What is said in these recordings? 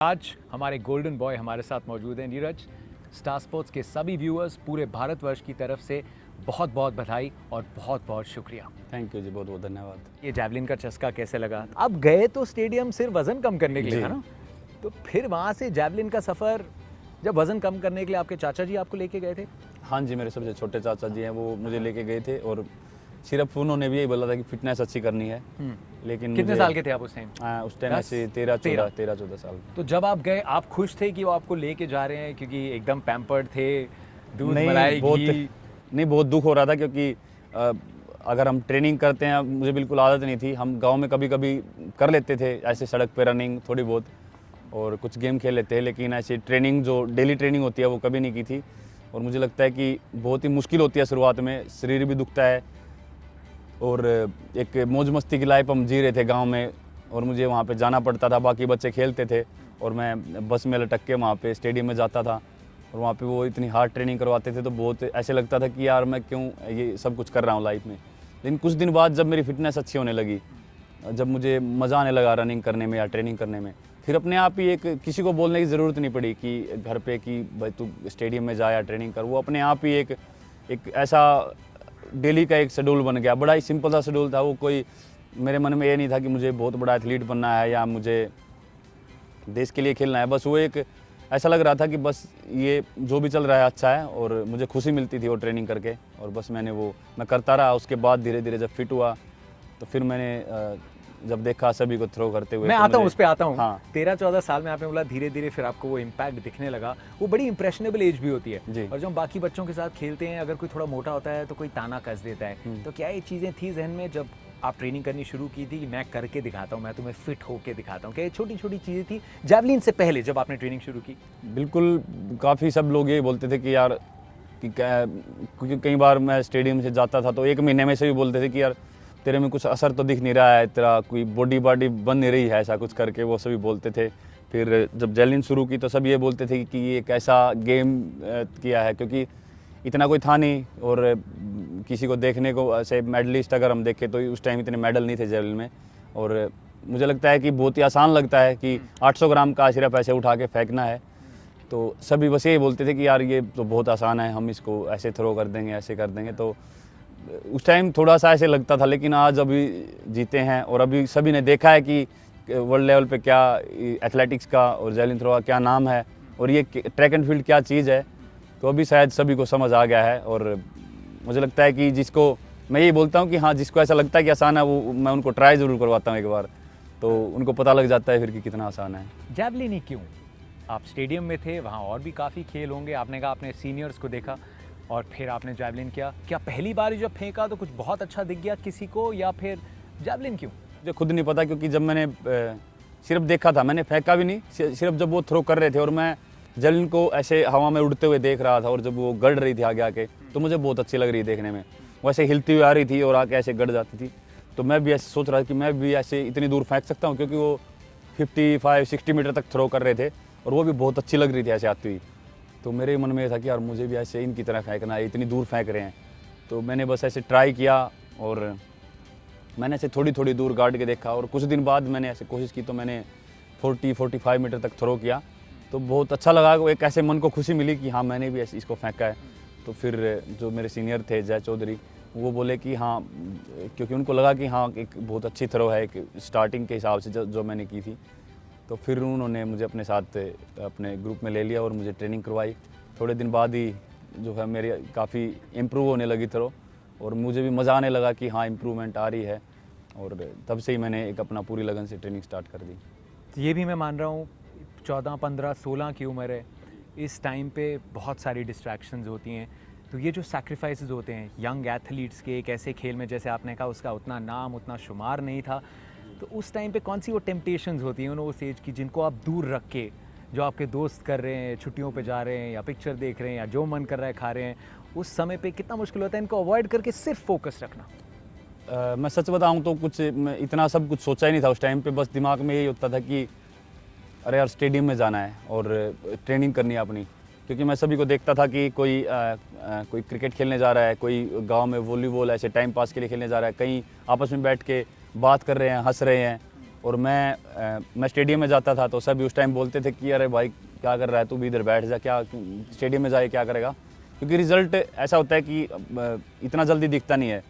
आज हमारे golden boy हमारे साथ मौजूद हैं। नीरज, स्टार स्पोर्ट्स के सभी व्यूअर्स पूरे भारतवर्ष की तरफ से बहुत बहुत बधाई और बहुत बहुत शुक्रिया। थैंक यू जी, बहुत बहुत धन्यवाद। ये जैवलिन का चस्का कैसे लगा? आप गए तो स्टेडियम सिर्फ वजन कम करने के लिए जी। था ना, तो फिर वहाँ से जैवलिन का सफ़र, जब वजन कम करने के लिए आपके चाचा जी आपको लेके गए थे? हाँ जी, मेरे सबसे छोटे चाचा जी हैं, वो मुझे लेके गए थे और सिर्फ उन्होंने भी यही बोला था कि फिटनेस अच्छी करनी है। लेकिन कितने साल के थे आप उस टाइम? उस टाइम 10, ऐसे 13-14 साल। तो जब आप गए, आप खुश थे कि वो आपको लेके जा रहे हैं, क्योंकि एकदम पैम्पर्ड थे, दूध नहीं, मलाई बहुत घी? नहीं, बहुत दुख हो रहा था क्योंकि अगर हम ट्रेनिंग करते हैं, मुझे बिल्कुल आदत नहीं थी। हम गांव में कभी कभी कर लेते थे ऐसे सड़क पे रनिंग थोड़ी बहुत और कुछ गेम खेल लेते हैं, लेकिन ऐसी ट्रेनिंग जो डेली ट्रेनिंग होती है वो कभी नहीं की थी। और मुझे लगता है कि बहुत ही मुश्किल होती है शुरुआत में, शरीर भी दुखता है और एक मौज मस्ती की लाइफ हम जी रहे थे गांव में और मुझे वहाँ पे जाना पड़ता था। बाकी बच्चे खेलते थे और मैं बस में लटक के वहाँ पे स्टेडियम में जाता था और वहाँ पे वो इतनी हार्ड ट्रेनिंग करवाते थे, तो बहुत ऐसे लगता था कि यार मैं क्यों ये सब कुछ कर रहा हूँ लाइफ में। लेकिन कुछ दिन बाद जब मेरी फिटनेस अच्छी होने लगी, जब मुझे मज़ा आने लगा रनिंग करने में या ट्रेनिंग करने में, फिर अपने आप ही एक किसी को बोलने की ज़रूरत नहीं पड़ी कि घर पे कि भाई तू स्टेडियम में जा या ट्रेनिंग कर। वो अपने आप ही एक ऐसा डेली का एक शेड्यूल बन गया। बड़ा ही सिंपल सा शेड्यूल था वो, कोई मेरे मन में ये नहीं था कि मुझे बहुत बड़ा एथलीट बनना है या मुझे देश के लिए खेलना है। बस वो एक ऐसा लग रहा था कि बस ये जो भी चल रहा है अच्छा है और मुझे खुशी मिलती थी वो ट्रेनिंग करके, और बस मैं करता रहा। उसके बाद धीरे धीरे जब फिट हुआ तो फिर मैंने जब देखा सभी को थ्रो करते हुए, मैं तो आता हूँ, उस पे आता हूँ। हाँ 13-14 साल में आपने बोला धीरे धीरे फिर आपको वो इम्पैक्ट दिखने लगा। वो बड़ी इंप्रेशनेबल एज भी होती है जी। और जब हम बाकी बच्चों के साथ खेलते हैं, अगर कोई थोड़ा मोटा होता है तो कोई ताना कस देता है। तो क्या ये चीज़ें थी जहन में जब आप ट्रेनिंग करनी शुरू की थी कि मैं करके दिखाता हूँ, मैं तुम्हें फिट होके दिखाता हूँ? क्या ये छोटी छोटी चीज़ें थी जैवलिन से पहले जब आपने ट्रेनिंग शुरू की? बिल्कुल, काफ़ी सब लोग ये बोलते थे कि यार क्योंकि कई बार मैं स्टेडियम से जाता था तो एक महीने में से भी बोलते थे कि यार तेरे में कुछ असर तो दिख नहीं रहा है, तेरा कोई बॉडी बन नहीं रही है, ऐसा कुछ करके वो सभी बोलते थे। फिर जब जैवलिन शुरू की तो सब ये बोलते थे कि ये एक ऐसा गेम किया है, क्योंकि इतना कोई था नहीं और किसी को देखने को ऐसे मेडलिस्ट अगर हम देखें तो उस टाइम इतने मेडल नहीं थे जैवलिन में। और मुझे लगता है कि बहुत ही आसान लगता है कि 800 ग्राम का सिर्फ ऐसे उठा के फेंकना है, तो सभी बस यही बोलते थे कि यार ये तो बहुत आसान है, हम इसको ऐसे थ्रो कर देंगे, ऐसे कर देंगे। तो उस टाइम थोड़ा सा ऐसे लगता था, लेकिन आज अभी जीते हैं और अभी सभी ने देखा है कि वर्ल्ड लेवल पे क्या एथलेटिक्स का और जैवलिन थ्रो का क्या नाम है और ये ट्रैक एंड फील्ड क्या चीज़ है। तो अभी शायद सभी को समझ आ गया है और मुझे लगता है कि जिसको मैं यही बोलता हूँ कि हाँ, जिसको ऐसा लगता है कि आसान है, वो मैं उनको ट्राई ज़रूर करवाता हूँ एक बार, तो उनको पता लग जाता है फिर कि कितना आसान है। जैवलिन ही क्यों? आप स्टेडियम में थे, वहाँ और भी काफ़ी खेल होंगे, आपने कहा आपने सीनियर्स को देखा और फिर आपने जैवलिन किया। क्या पहली बार जब फेंका तो कुछ बहुत अच्छा दिख गया किसी को, या फिर जैवलिन क्यों? मुझे खुद नहीं पता, क्योंकि जब मैंने सिर्फ देखा था, मैंने फेंका भी नहीं, सिर्फ जब वो थ्रो कर रहे थे और मैं जैवलिन को ऐसे हवा में उड़ते हुए देख रहा था और जब वो गड़ रही थी आगे आके, तो मुझे बहुत अच्छी लग रही देखने में। वो ऐसे हिलती हुई आ रही थी और आके ऐसे गड़ जाती थी, तो मैं भी ऐसे सोच रहा था कि मैं भी ऐसे इतनी दूर फेंक सकता हूँ, क्योंकि वो 55-60 मीटर तक थ्रो कर रहे थे और वो भी बहुत अच्छी लग रही थी ऐसे आती हुई। तो मेरे मन में ये था कि यार मुझे भी ऐसे इनकी तरह फेंकना है, इतनी दूर फेंक रहे हैं। तो मैंने बस ऐसे ट्राई किया और मैंने ऐसे थोड़ी थोड़ी दूर गार्ड के देखा और कुछ दिन बाद मैंने ऐसे कोशिश की तो मैंने 40-45 मीटर तक थ्रो किया। तो बहुत अच्छा लगा, वो एक ऐसे मन को खुशी मिली कि हाँ मैंने भी ऐसे इसको फेंका है। तो फिर जो मेरे सीनियर थे जय चौधरी, वो बोले कि हाँ, क्योंकि उनको लगा कि हाँ एक बहुत अच्छी थ्रो है एक स्टार्टिंग के हिसाब से जो मैंने की थी। तो फिर उन्होंने मुझे अपने साथ अपने ग्रुप में ले लिया और मुझे ट्रेनिंग करवाई। थोड़े दिन बाद ही जो है मेरी काफ़ी इम्प्रूव होने लगी थ्रो और मुझे भी मज़ा आने लगा कि हाँ इम्प्रूवमेंट आ रही है, और तब से ही मैंने एक अपना पूरी लगन से ट्रेनिंग स्टार्ट कर दी। तो ये भी मैं मान रहा हूँ 14, 15, 16 की उम्र है, इस टाइम पे बहुत सारी डिस्ट्रैक्शंस होती हैं। तो ये जो सैक्रिफाइसेस होते हैं यंग एथलीट्स के, एक ऐसे खेल में जैसे आपने कहा उसका उतना नाम उतना शुमार नहीं था, तो उस टाइम पे कौन सी वो टेम्पटेशंस होती हैं उस एज की जिनको आप दूर रख के, जो आपके दोस्त कर रहे हैं, छुट्टियों पे जा रहे हैं या पिक्चर देख रहे हैं या जो मन कर रहा है खा रहे हैं, उस समय पे कितना मुश्किल होता है इनको अवॉइड करके सिर्फ फोकस रखना? मैं सच बताऊं तो मैं इतना सब कुछ सोचा ही नहीं था उस टाइम पे। बस दिमाग में यही होता था कि अरे यार स्टेडियम में जाना है और ट्रेनिंग करनी है अपनी, क्योंकि मैं सभी को देखता था कि कोई क्रिकेट खेलने जा रहा है, कोई गांव में वॉलीबॉल ऐसे टाइम पास के लिए खेलने जा रहा है, कहीं आपस में बैठ के बात कर रहे हैं, हंस रहे हैं। और मैं स्टेडियम में जाता था तो सभी उस टाइम बोलते थे कि अरे भाई क्या कर रहा है, तू भी इधर बैठ जा, क्या स्टेडियम में जाए क्या करेगा, क्योंकि रिज़ल्ट ऐसा होता है कि इतना जल्दी दिखता नहीं है।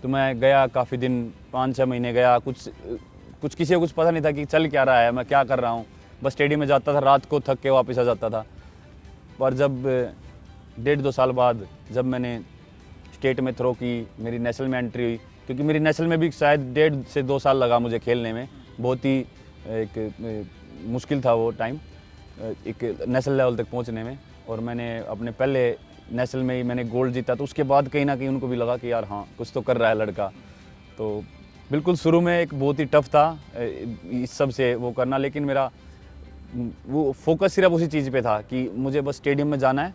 तो मैं गया काफ़ी दिन, 5-6 महीने गया, कुछ किसी को कुछ पता नहीं था कि चल क्या रहा है, मैं क्या कर रहा हूँ। बस स्टेडियम में जाता था, रात को थक के वापस आ जाता था। पर जब 1.5-2 साल बाद जब मैंने स्टेट में थ्रो की, मेरी नेशनल में एंट्री हुई, क्योंकि मेरी नेशनल में भी शायद 1.5 से 2 साल लगा मुझे खेलने में, बहुत ही एक मुश्किल था वो टाइम एक नेशनल लेवल तक पहुंचने में। और मैंने अपने पहले नेशनल में ही मैंने गोल्ड जीता, तो उसके बाद कहीं ना कहीं उनको भी लगा कि यार हाँ कुछ तो कर रहा है लड़का। तो बिल्कुल शुरू में एक बहुत ही टफ था इस सब से वो करना, लेकिन मेरा वो फोकस सिर्फ उसी चीज़ पे था कि मुझे बस स्टेडियम में जाना है,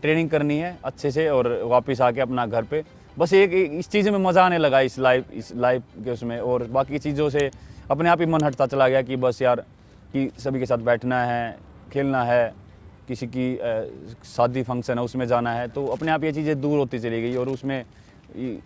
ट्रेनिंग करनी है अच्छे से और वापस आके अपना घर पे बस एक इस चीज़ में मज़ा आने लगा, इस लाइफ के उसमें। और बाकी चीज़ों से अपने आप ही मन हटता चला गया कि बस यार कि सभी के साथ बैठना है, खेलना है, किसी की शादी फंक्शन है उसमें जाना है, तो अपने आप ये चीज़ें दूर होती चली गई और उसमें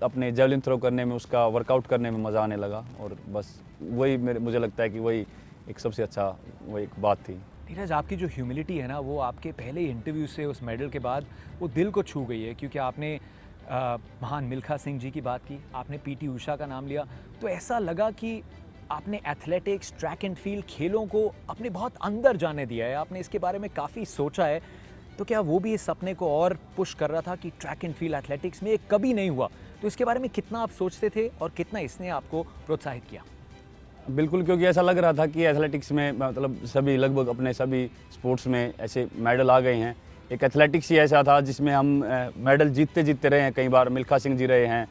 अपने जेवलिन थ्रो करने में, उसका वर्कआउट करने में मज़ा आने लगा। और बस वही मुझे लगता है कि वही एक सबसे अच्छा वो एक बात थी। नीरज, आपकी जो ह्यूमिलिटी है ना, वो आपके पहले इंटरव्यू से उस मेडल के बाद वो दिल को छू गई है, क्योंकि आपने महान मिल्खा सिंह जी की बात की, आपने पीटी उषा का नाम लिया, तो ऐसा लगा कि आपने एथलेटिक्स, ट्रैक एंड फील्ड खेलों को अपने बहुत अंदर जाने दिया है, आपने इसके बारे में काफ़ी सोचा है। तो क्या वो भी इस सपने को और पुश कर रहा था कि ट्रैक एंड फील्ड एथलेटिक्स में ये कभी नहीं हुआ? तो इसके बारे में कितना आप सोचते थे और कितना इसने आपको प्रोत्साहित किया? बिल्कुल, क्योंकि ऐसा लग रहा था कि एथलेटिक्स में मतलब सभी लगभग अपने सभी स्पोर्ट्स में ऐसे मेडल आ गए हैं। एक एथलेटिक्स ही ऐसा था जिसमें हम मेडल जीतते रहे हैं, कई बार मिल्खा सिंह जी रहे हैं,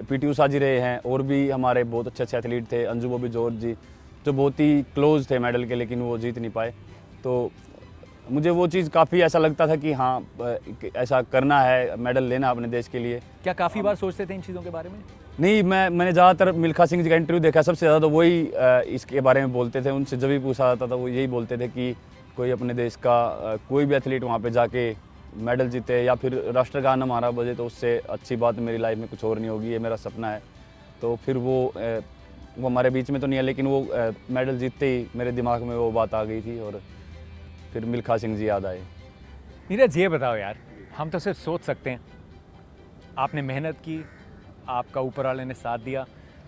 पीटी उषा जी रहे हैं, और भी हमारे बहुत अच्छे एथलीट थे, अंजू बॉबी जॉर्ज जी, जो बहुत ही क्लोज थे मेडल के, लेकिन वो जीत नहीं पाए। तो मुझे वो चीज़ काफ़ी ऐसा लगता था कि हाँ ऐसा करना है, मेडल लेना अपने देश के लिए। क्या काफ़ी बार सोचते थे इन चीज़ों के बारे में? नहीं, मैंने ज़्यादातर मिल्खा सिंह जी का इंटरव्यू देखा, सबसे ज़्यादा तो वही इसके बारे में बोलते थे। उनसे जब भी पूछा जाता था वो यही बोलते थे कि कोई अपने देश का कोई भी एथलीट वहाँ पे जाके मेडल जीते या फिर राष्ट्रगान हमारा बजे, तो उससे अच्छी बात मेरी लाइफ में कुछ और नहीं होगी, ये मेरा सपना है। तो फिर वो हमारे बीच में तो नहीं है, लेकिन वो मेडल जीतते ही मेरे दिमाग में वो बात आ गई थी और फिर मिल्खा सिंह जी याद आए। नीरज, ये बताओ यार, हम तो सिर्फ सोच सकते हैं, आपने मेहनत की, आपका ऊपर वाले ने साथ दिया।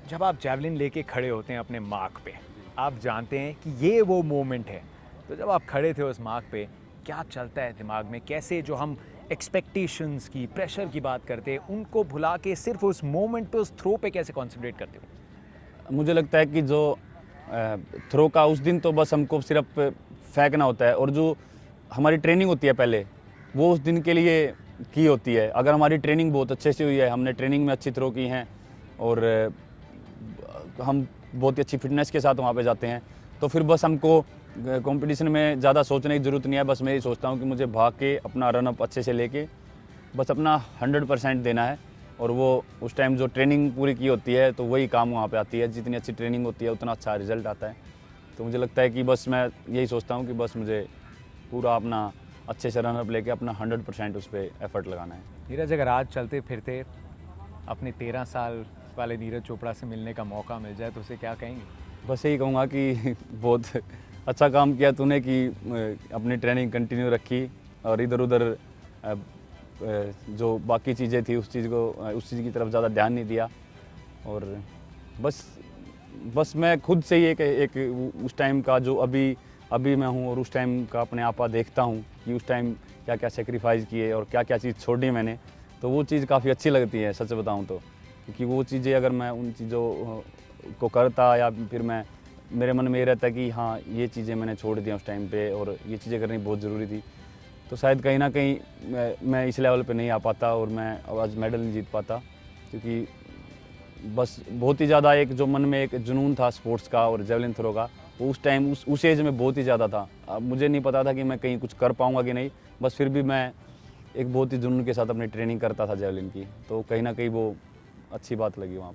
जब आप जैवलिन लेके खड़े होते हैं अपने मार्क पे, आप जानते हैं कि ये वो मोमेंट है, तो जब आप खड़े थे उस मार्क पे, क्या चलता है दिमाग में? कैसे जो हम एक्सपेक्टेशंस की, प्रेशर की बात करते हैं, उनको भुला के सिर्फ उस मोमेंट पे, उस थ्रो पे कैसे कॉन्सेंट्रेट करते हो? मुझे लगता है कि जो थ्रो का उस दिन तो बस हमको सिर्फ फेंकना होता है, और जो हमारी ट्रेनिंग होती है पहले, वो उस दिन के लिए की होती है। अगर हमारी ट्रेनिंग बहुत अच्छे से हुई है, हमने ट्रेनिंग में अच्छी थ्रो की हैं और हम बहुत ही अच्छी फिटनेस के साथ वहाँ पे जाते हैं, तो फिर बस हमको कंपटीशन में ज़्यादा सोचने की ज़रूरत नहीं है। बस मैं ये सोचता हूँ कि मुझे भाग के अपना रन अप अच्छे से लेके बस अपना 100% देना है, और वो उस टाइम जो ट्रेनिंग पूरी की होती है तो वही काम वहाँ पे आती है। जितनी अच्छी ट्रेनिंग होती है उतना अच्छा रिजल्ट आता है। तो मुझे लगता है कि बस मैं यही सोचता हूँ कि बस मुझे पूरा अपना अच्छे से रन अप लेके अपना 100% उस पर एफर्ट लगाना है। नीरज, अगर आज चलते फिरते अपने 13 साल वाले नीरज चोपड़ा से मिलने का मौका मिल जाए तो उसे क्या कहेंगे? बस यही कहूँगा कि बहुत अच्छा काम किया तूने कि अपनी ट्रेनिंग कंटिन्यू रखी और इधर उधर जो बाकी चीज़ें थी उस चीज़ की तरफ ज़्यादा ध्यान नहीं दिया। और बस मैं खुद से ही एक उस टाइम का जो अभी मैं हूँ और उस टाइम का अपने आपा देखता हूँ कि उस टाइम क्या क्या सेक्रीफाइस किए और क्या क्या चीज़ छोड़ी मैंने, तो वो चीज़ काफ़ी अच्छी लगती है सच बताऊँ तो। क्योंकि वो चीज़ें अगर मैं उन चीज़ों को करता या फिर मेरे मन में ये रहता कि हाँ ये चीज़ें मैंने छोड़ दी उस टाइम पे और ये चीज़ें करनी बहुत ज़रूरी थी, तो शायद कहीं ना कहीं मैं इस लेवल पे नहीं आ पाता और मैं आज मेडल नहीं जीत पाता। क्योंकि बस बहुत ही ज़्यादा एक जो मन में एक जुनून था स्पोर्ट्स का और जेवलिन थ्रो का, वो उस टाइम उस एज में बहुत ही ज़्यादा था। अब मुझे नहीं पता था कि मैं कहीं कुछ कर पाऊँगा कि नहीं, बस फिर भी मैं एक बहुत ही जुनून के साथ अपनी ट्रेनिंग करता था जेवलिन की, तो कहीं ना कहीं वो अच्छी बात लगी वहाँ।